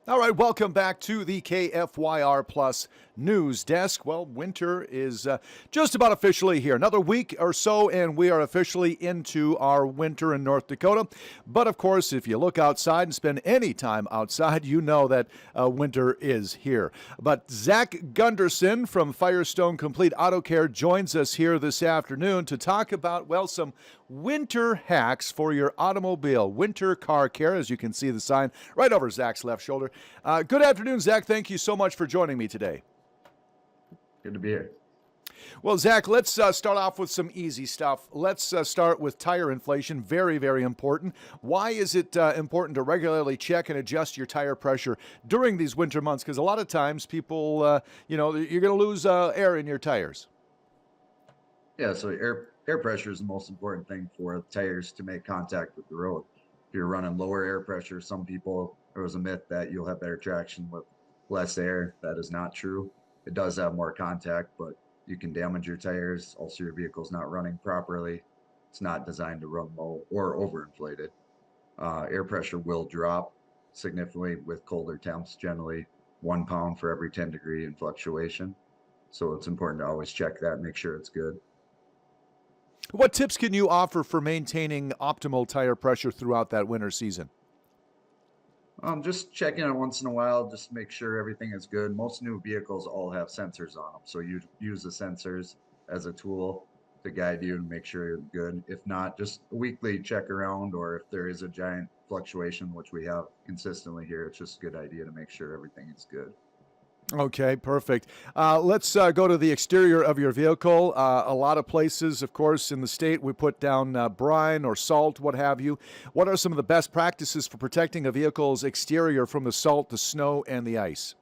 All right, welcome back to the KFYR Plus News Desk. Well, winter is just about officially here. Another week or so, and we are officially into our winter in North Dakota. But of course, if you look outside and spend any time outside, you know that winter is here. But Zach Gunderson from Firestone Complete Auto Care joins us here this afternoon to talk about, well, some winter hacks for your automobile. Winter car care, as you can see the sign right over Zach's left shoulder. Good afternoon, Zach. Thank you so much for joining me today. Good to be here. Well, Zach, let's start off with some easy stuff. Let's start with tire inflation. Very, very important. Why is it important to regularly check and adjust your tire pressure during these winter months? Because a lot of times people, you're going to lose air in your tires. Yeah, so air pressure is the most important thing for the tires to make contact with the road. If you're running lower air pressure, there was a myth that you'll have better traction with less air. That is not true. It does have more contact, but you can damage your tires. Also, your vehicle's not running properly. It's not designed to run low or overinflated. Air pressure will drop significantly with colder temps, generally 1 pound for every 10-degree in fluctuation. So it's important to always check that, make sure it's good. What tips can you offer for maintaining optimal tire pressure throughout that winter season? Just checking it once in a while, just make sure everything is good. Most new vehicles all have sensors on them, so you use the sensors as a tool to guide you and make sure you're good. If not, just a weekly check around, or if there is a giant fluctuation, which we have consistently here, it's just a good idea to make sure everything is good. Okay, perfect. Let's go to the exterior of your vehicle. A lot of places, of course, in the state, we put down brine or salt, what have you. What are some of the best practices for protecting a vehicle's exterior from the salt, the snow, and the ice?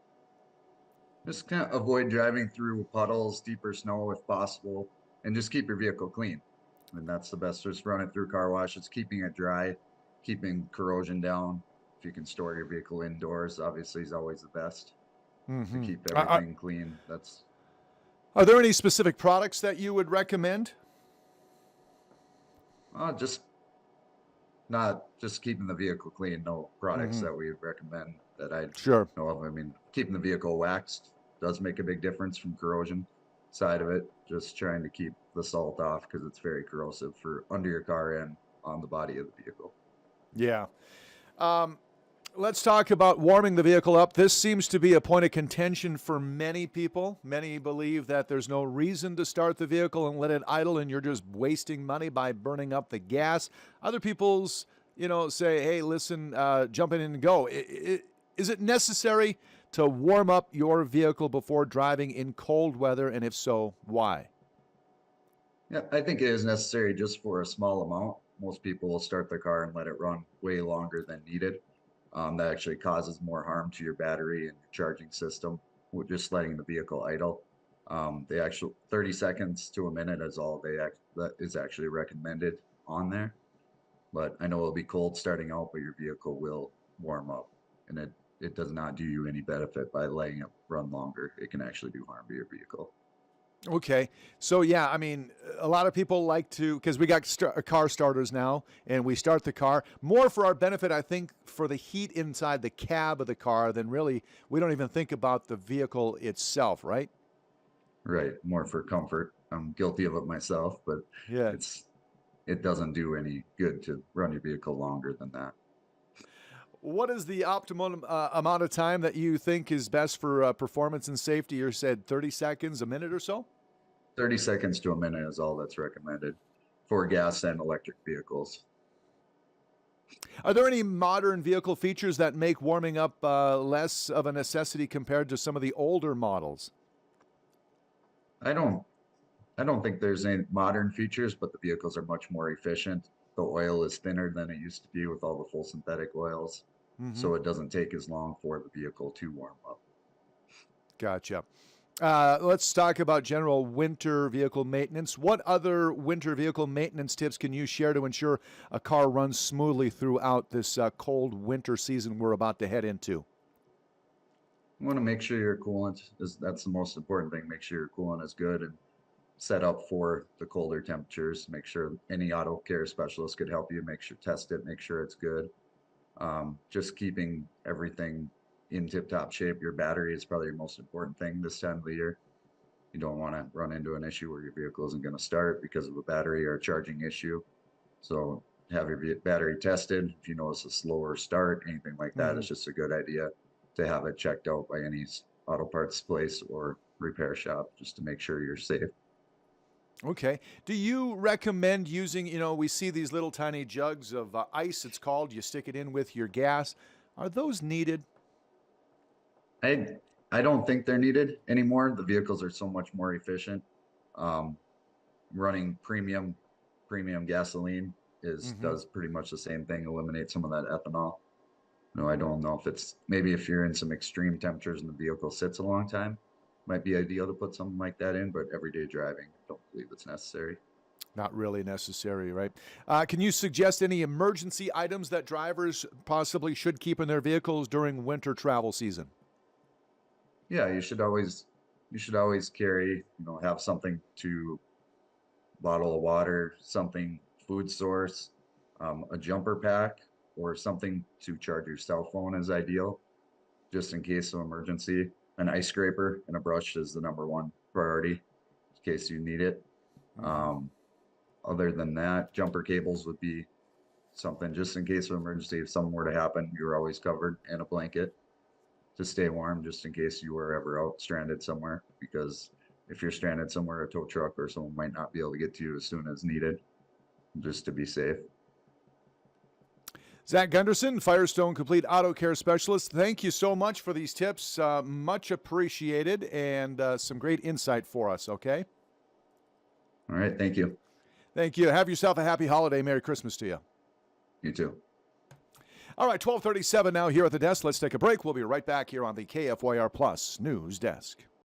Just kind of avoid driving through puddles, deeper snow if possible, and just keep your vehicle clean. And that's the best. Just run it through car wash. It's keeping it dry, keeping corrosion down. If you can store your vehicle indoors, obviously is always the best to Mm-hmm. keep Are, everything clean. That's are there any specific products that you would recommend? just not just keeping the vehicle clean. No products Mm-hmm. that we recommend that I Sure. know of. I mean, keeping the vehicle waxed does make a big difference from corrosion side of it. Just trying to keep the salt off because it's very corrosive for under your car and on the body of the vehicle. Yeah. Um, let's talk about warming the vehicle up. This seems to be a point of contention for many people. Many believe that there's no reason to start the vehicle and let it idle, and you're just wasting money by burning up the gas. Other people's, say, hey, listen, jump in and go. Is it necessary to warm up your vehicle before driving in cold weather, and if so, why? Yeah, I think it is necessary just for a small amount. Most people will start their car and let it run way longer than needed. That actually causes more harm to your battery and your charging system with just letting the vehicle idle. The actual 30 seconds to a minute is all that is actually recommended on there. But I know it'll be cold starting out, but your vehicle will warm up, and it does not do you any benefit by letting it run longer. It can actually do harm to your vehicle. Okay. So yeah, I mean, a lot of people like to because we got car starters now, and we start the car more for our benefit. I think for the heat inside the cab of the car than really we don't even think about the vehicle itself, right? Right, more for comfort. I'm guilty of it myself, but Yeah. it's it doesn't do any good to run your vehicle longer than that. What is the optimum amount of time that you think is best for performance and safety? You said 30 seconds, a minute or so. 30 seconds to a minute is all that's recommended for gas and electric vehicles. Are there any modern vehicle features that make warming up less of a necessity compared to some of the older models? I don't I don't think there's any modern features, but the vehicles are much more efficient. The oil is thinner than it used to be with all the full synthetic oils, Mm-hmm. so it doesn't take as long for the vehicle to warm up. Gotcha. Let's talk about general winter vehicle maintenance. What other winter vehicle maintenance tips can you share to ensure a car runs smoothly throughout this cold winter season we're about to head into? You want to make sure your coolant is that's the most important thing. Make sure your coolant is good and set up for the colder temperatures. Make sure any auto care specialist could help you. Make sure test it, make sure it's good. Just keeping everything in tip-top shape. Your battery is probably your most important thing this time of the year. You don't want to run into an issue where your vehicle isn't going to start because of a battery or a charging issue. So have your battery tested. If you notice a slower start, anything like that, it's just a good idea to have it checked out by any auto parts place or repair shop just to make sure you're safe. Okay. Do you recommend using, we see these little tiny jugs of ice, it's called, you stick it in with your gas. Are those needed? I don't think they're needed anymore. The vehicles are so much more efficient. Um, Running premium gasoline does pretty much the same thing, eliminate some of that ethanol. No, I don't know if it's maybe if you're in some extreme temperatures and the vehicle sits a long time, might be ideal to put something like that in, but everyday driving, don't believe it's necessary. Not really necessary, right? Can you suggest any emergency items that drivers possibly should keep in their vehicles during winter travel season? Yeah, you should always carry, have something to bottle of water, something food source, a jumper pack, or something to charge your cell phone is ideal, just in case of emergency. An ice scraper and a brush is the number one priority in case you need it. Other than that, jumper cables would be something just in case of emergency. If something were to happen, you're always covered, and a blanket to stay warm just in case you were ever out stranded somewhere. Because if you're stranded somewhere, a tow truck or someone might not be able to get to you as soon as needed, just to be safe. Zach Gunderson, Firestone Complete Auto Care Specialist, thank you so much for these tips. Much appreciated, and some great insight for us, okay? All right, thank you. Thank you. Have yourself a happy holiday. Merry Christmas to you. You too. All right, 12:37 now here at the desk. Let's take a break. We'll be right back here on the KFYR Plus News Desk.